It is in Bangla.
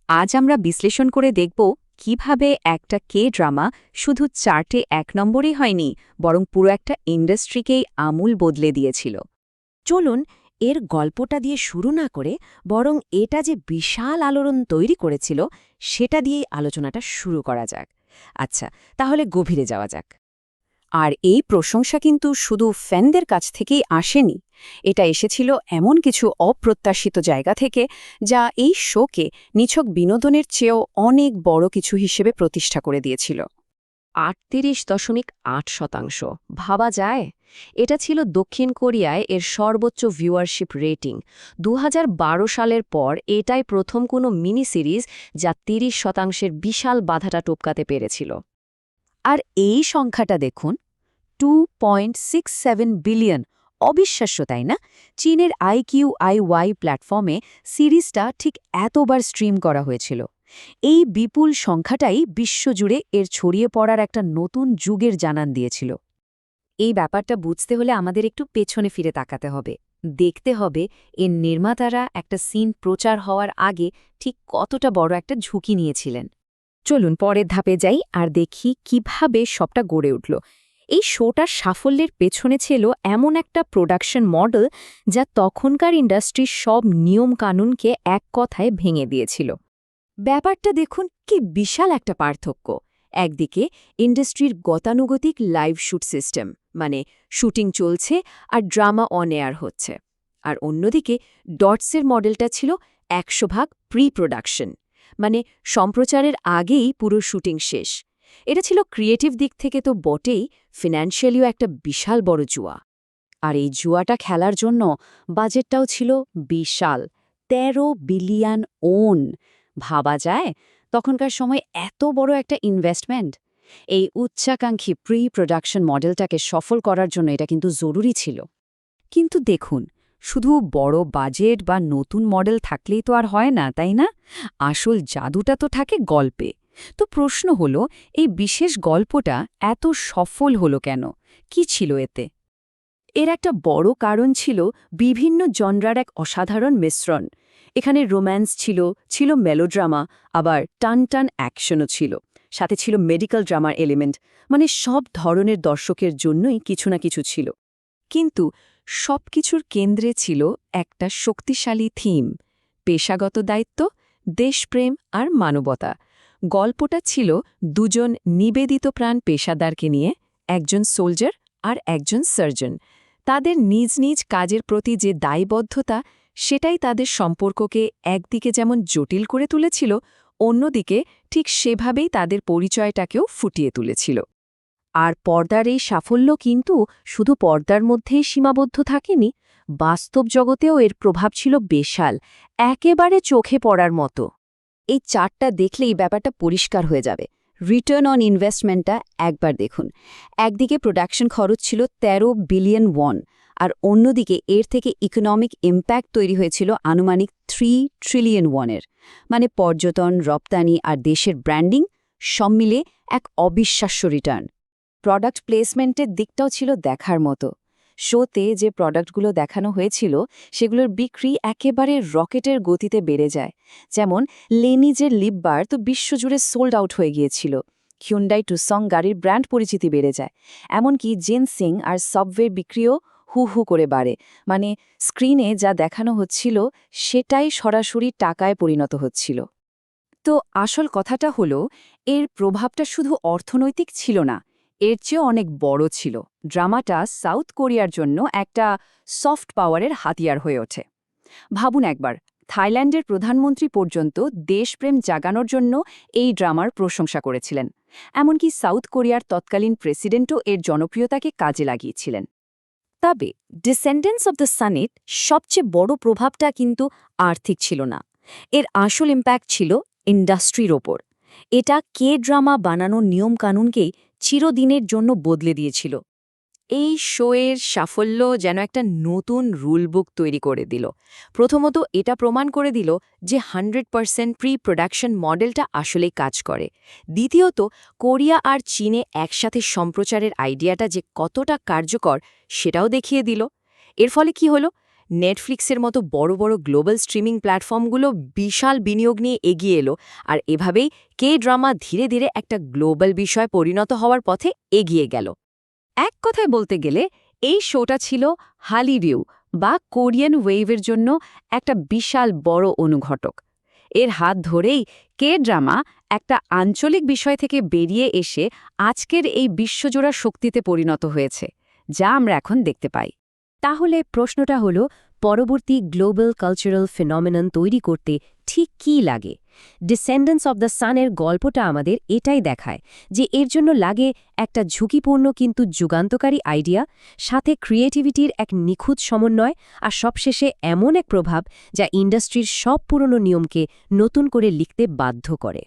আজ আমরা বিশ্লেষণ করে দেখব কিভাবে একটা কে ড্রামা শুধু চার্টে ১ নম্বরই হয়নি, বরং পুরো একটা ইন্ডাস্ট্রিকেই আমূল বদলে দিয়েছিল। চলুন এর গল্পটা দিয়ে শুরু না করে বরং এটা যে বিশাল আলোড়ন তৈরি করেছিল সেটা দিয়েই আলোচনাটা শুরু করা যাক। আচ্ছা, তাহলে গভীরে যাওয়া যাক। আর এই প্রশংসা কিন্তু শুধু ফ্যানদের কাছ থেকেই আসেনি, এটা এসেছিল এমন কিছু অপ্রত্যাশিত জায়গা থেকে যা এই শোকে নিছক বিনোদনের চেয়েও অনেক বড় কিছু হিসেবে প্রতিষ্ঠা করে দিয়েছিল। ৩৮.৮%, ভাবা যায়? এটা ছিল দক্ষিণ কোরিয়ায় এর সর্বোচ্চ ভিউয়ারশিপ রেটিং। ২০১২ সালের পর এটাই প্রথম কোনো মিনি সিরিজ যা ৩০%-এর বিশাল বাধাটা টপকাতে পেরেছিল। আর এই সংখ্যাটা দেখুন, 2.67 বিলিয়ন। অবিশ্বাস্য, তাই না? চীনের IQIY প্ল্যাটফর্মে সিরিজটা ঠিক এতবার স্ট্রিম করা হয়েছিল। এই বিপুল সংখ্যাটাই বিশ্বজুড়ে এর ছড়িয়ে পড়ার একটা নতুন যুগের জানান দিয়েছিল। এই ব্যাপারটা বুঝতে হলে আমাদের একটু পেছনে ফিরে তাকাতে হবে। দেখতে হবে এর নির্মাতারা একটা সিন প্রচার হওয়ার আগে ঠিক কতটা বড় একটা ঝুঁকি নিয়েছিলেন। চলুন পরের ধাপে যাই আর দেখি কিভাবে সবটা গড়ে উঠল। এই শোটার সাফল্যের পেছনে ছিল এমন একটা প্রোডাকশন মডেল যা তখনকার ইন্ডাস্ট্রির সব নিয়মকানুনকে এক কথায় ভেঙে দিয়েছিল। ব্যাপারটা দেখুন, কি বিশাল একটা পার্থক্য। একদিকে ইন্ডাস্ট্রির গতানুগতিক লাইভ শুট সিস্টেম, মানে শুটিং চলছে আর ড্রামা অন এয়ার হচ্ছে। আর অন্যদিকে ডটসের মডেলটা ছিল ১০০ ভাগ প্রি প্রোডাকশন, মানে সম্প্রচারের আগেই পুরো শুটিং শেষ। এটা ছিল ক্রিয়েটিভ দিক থেকে তো বটেই, ফিন্যান্সিয়ালিও একটা বিশাল বড় জুয়া। আর এই জুয়াটা খেলার জন্য বাজেটটাও ছিল বিশাল, ১৩ বিলিয়ন ওন। ভাবা যায় তখনকার সময় এত বড় একটা ইনভেস্টমেন্ট? এই উচ্চাকাঙ্ক্ষী প্রি প্রোডাকশন মডেলটাকে সফল করার জন্য এটা কিন্তু জরুরি ছিল। কিন্তু দেখুন, শুধু বড় বাজেট বা নতুন মডেল থাকলেই তো আর হয় না, তাই না? আসল জাদুটা তো থাকে গল্পে। তো প্রশ্ন হলো, এই বিশেষ গল্পটা এত সফল হলো কেন? কি ছিল এতে? এর একটা বড় কারণ ছিল বিভিন্ন জনরার এক অসাধারণ মিশ্রণ। এখানে রোম্যান্স ছিল, ছিল মেলোড্রামা, আবার টান টান অ্যাকশনও ছিল। সাথে ছিল মেডিকেল ড্রামার এলিমেন্ট, মানে সব ধরনের দর্শকের জন্যই কিছু না কিছু ছিল। কিন্তু সবকিছুর কেন্দ্রে ছিল একটা শক্তিশালী থিম: পেশাগত দায়িত্ব, দেশপ্রেম আর মানবতা। গল্পটা ছিল দুজন নিবেদিত প্রাণ পেশাদারকে নিয়ে, একজন সোলজার আর একজন সার্জন। তাদের নিজ নিজ কাজের প্রতি যে দায়বদ্ধতা, সেটাই তাদের সম্পর্ককে একদিকে যেমন জটিল করে তুলেছিল, অন্যদিকে ঠিক সেভাবেই তাদের পরিচয়টাকেও ফুটিয়ে তুলেছিল। আর পর্দার এই সাফল্য কিন্তু শুধু পর্দার মধ্যেই সীমাবদ্ধ থাকেনি, বাস্তব জগতেও এর প্রভাব ছিল বিশাল, একেবারে চোখে পড়ার মতো। এই চার্টটা দেখলেই ব্যাপারটা পরিষ্কার হয়ে যাবে। রিটার্ন অন ইনভেস্টমেন্টটা একবার দেখুন। একদিকে প্রোডাকশন খরচ ছিল ১৩ বিলিয়ন ওয়ান, আর অন্যদিকে এর থেকে ইকোনমিক ইম্প্যাক্ট তৈরি হয়েছিল আনুমানিক ৩ ট্রিলিয়ন ওয়ানের। মানে পর্যটন, রপ্তানি আর দেশের ব্র্যান্ডিং সব মিলে এক অবিশ্বাস্য রিটার্ন। প্রোডাক্ট প্লেসমেন্টের দিকটাও ছিল দেখার মতো। শোতে যে প্রোডাক্টগুলো দেখানো হয়েছিল সেগুলোর বিক্রি একেবারে রকেটের গতিতে বেড়ে যায়। যেমন লেনিজের লিপ বার তো বিশ্বজুড়ে সোল্ড আউট হয়ে গিয়েছিল। হিউন্ডাই টুসং গাড়ির ব্র্যান্ড পরিচিতি বেড়ে যায়। এমনকি জিনসিং আর সবওয়ের বিক্রিও হু হু করে বাড়ে। মানে স্ক্রিনে যা দেখানো হচ্ছিল সেটাই সরাসরি টাকায় পরিণত হচ্ছিল। তো আসল কথাটা হলো, এর প্রভাবটা শুধু অর্থনৈতিক ছিল না, এর চেয়েও অনেক বড় ছিল। ড্রামাটা সাউথ কোরিয়ার জন্য একটা সফট পাওয়ারের হাতিয়ার হয়ে ওঠে। ভাবুন একবার, থাইল্যান্ডের প্রধানমন্ত্রী পর্যন্ত দেশপ্রেম জাগানোর জন্য এই ড্রামার প্রশংসা করেছিলেন। এমনকি সাউথ কোরিয়ার তৎকালীন প্রেসিডেন্টও এর জনপ্রিয়তাকে কাজে লাগিয়েছিলেন। তবে ডিসেন্ডেন্টস অব দ্য সানিট সবচেয়ে বড় প্রভাবটা কিন্তু আর্থিক ছিল না। এর আসল ইম্প্যাক্ট ছিল ইন্ডাস্ট্রির ওপর। এটা কে ড্রামা বানানোর নিয়মকানুনকেই চিরদিনের জন্য বদলে দিয়েছিল। এই শোয়ের সাফল্য যেন একটা নতুন রুলবুক তৈরি করে দিল। প্রথমত এটা প্রমাণ করে দিল যে 100% প্রি প্রোডাকশন মডেলটা আসলেই কাজ করে। দ্বিতীয়ত, কোরিয়া আর চীনে একসাথে সম্প্রচারের আইডিয়াটা যে কতটা কার্যকর সেটাও দেখিয়ে দিল। এর ফলে কি হলো? নেটফ্লিক্সের মতো বড় বড় গ্লোবাল স্ট্রিমিং প্ল্যাটফর্মগুলো বিশাল বিনিয়োগ নিয়ে এগিয়ে এলো, আর এভাবেই কে ড্রামা ধীরে ধীরে একটা গ্লোবাল বিষয় পরিণত হওয়ার পথে এগিয়ে গেল। এক কথায় বলতে গেলে এই শোটা ছিল হালিরিউ বা কোরিয়ান ওয়েভের জন্য একটা বিশাল বড় অনুঘটক। এর হাত ধরেই কে ড্রামা একটা আঞ্চলিক বিষয় থেকে বেরিয়ে এসে আজকের এই বিশ্বজোড়া শক্তিতে পরিণত হয়েছে, যা আমরা এখন দেখতে পাই। তাহলে প্রশ্নটা হলো, পরবর্তী গ্লোবাল কালচারাল ফিনোমেনন তৈরি করতে ঠিক কী লাগে? ডিসেন্ডেন্টস অব দ্য সানের গল্পটা আমাদের এটাই দেখায় যে এর জন্য লাগে একটা ঝুঁকিপূর্ণ কিন্তু যুগান্তকারী আইডিয়া, সাথে ক্রিয়েটিভিটির এক নিখুঁত সমন্বয়, আর সবশেষে এমন এক প্রভাব যা ইন্ডাস্ট্রির সব পুরনো নিয়মকে নতুন করে লিখতে বাধ্য করে।